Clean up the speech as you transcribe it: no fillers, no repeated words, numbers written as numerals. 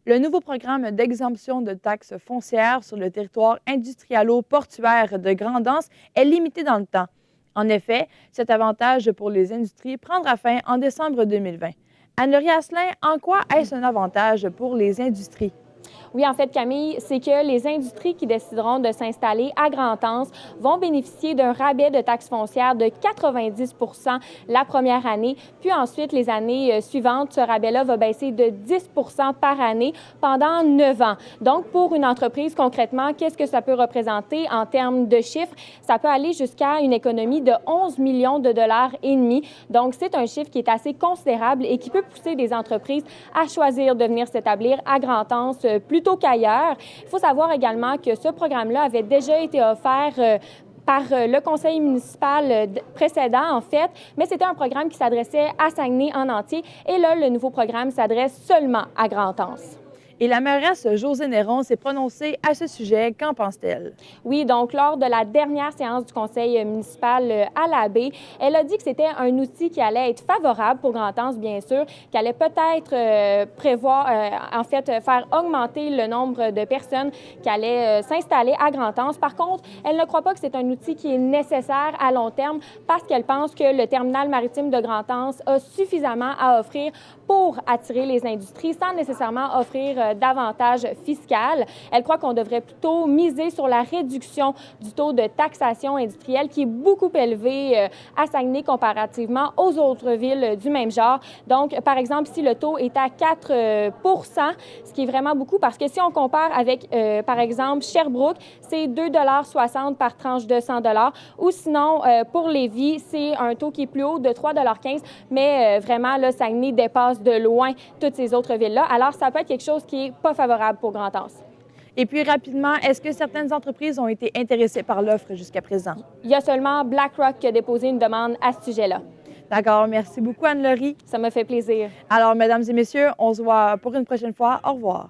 Le nouveau programme d'exemption de taxes foncières sur le territoire industrialo-portuaire de Grand'Anse est limité dans le temps. En effet, cet avantage pour les industries prendra fin en décembre 2020. Anne-Laurie Asselin, en quoi est-ce un avantage pour les industries? Oui, en fait, Camille, c'est que les industries qui décideront de s'installer à Grand'Anse vont bénéficier d'un rabais de taxes foncières de 90 la première année. Puis ensuite, les années suivantes, ce rabais-là va baisser de 10 par année pendant 9 ans. Donc, pour une entreprise, concrètement, qu'est-ce que ça peut représenter en termes de chiffres? Ça peut aller jusqu'à une économie de 11 millions de dollars et demi. Donc, c'est un chiffre qui est assez considérable et qui peut pousser des entreprises à choisir de venir s'établir à Grand'Anse plutôt qu'ailleurs. Il faut savoir également que ce programme-là avait déjà été offert par le conseil municipal précédent, en fait, mais c'était un programme qui s'adressait à Saguenay en entier. Et là, le nouveau programme s'adresse seulement à Grand'Anse. Et la mairesse Josée Néron s'est prononcée à ce sujet. Qu'en pense-t-elle? Oui, donc lors de la dernière séance du conseil municipal à la baie, elle a dit que c'était un outil qui allait être favorable pour Grand'Anse, bien sûr, qui allait peut-être prévoir, en fait, faire augmenter le nombre de personnes qui allaient s'installer à Grand'Anse. Par contre, elle ne croit pas que c'est un outil qui est nécessaire à long terme parce qu'elle pense que le terminal maritime de Grand'Anse a suffisamment à offrir pour attirer les industries sans nécessairement offrir davantage fiscal. Elle croit qu'on devrait plutôt miser sur la réduction du taux de taxation industrielle qui est beaucoup élevé à Saguenay comparativement aux autres villes du même genre. Donc, par exemple, si le taux est à 4 ce qui est vraiment beaucoup parce que si on compare avec, par exemple, Sherbrooke, c'est 2,60 par tranche de 100 ou sinon, pour Lévis, c'est un taux qui est plus haut de 3,15 mais vraiment, là, Saguenay dépasse de loin toutes ces autres villes-là. Alors, ça peut être quelque chose qui n'est pas favorable pour Grand'Anse. Et puis, rapidement, est-ce que certaines entreprises ont été intéressées par l'offre jusqu'à présent? Il y a seulement BlackRock qui a déposé une demande à ce sujet-là. D'accord. Merci beaucoup, Anne-Laurie. Ça me fait plaisir. Alors, mesdames et messieurs, on se voit pour une prochaine fois. Au revoir.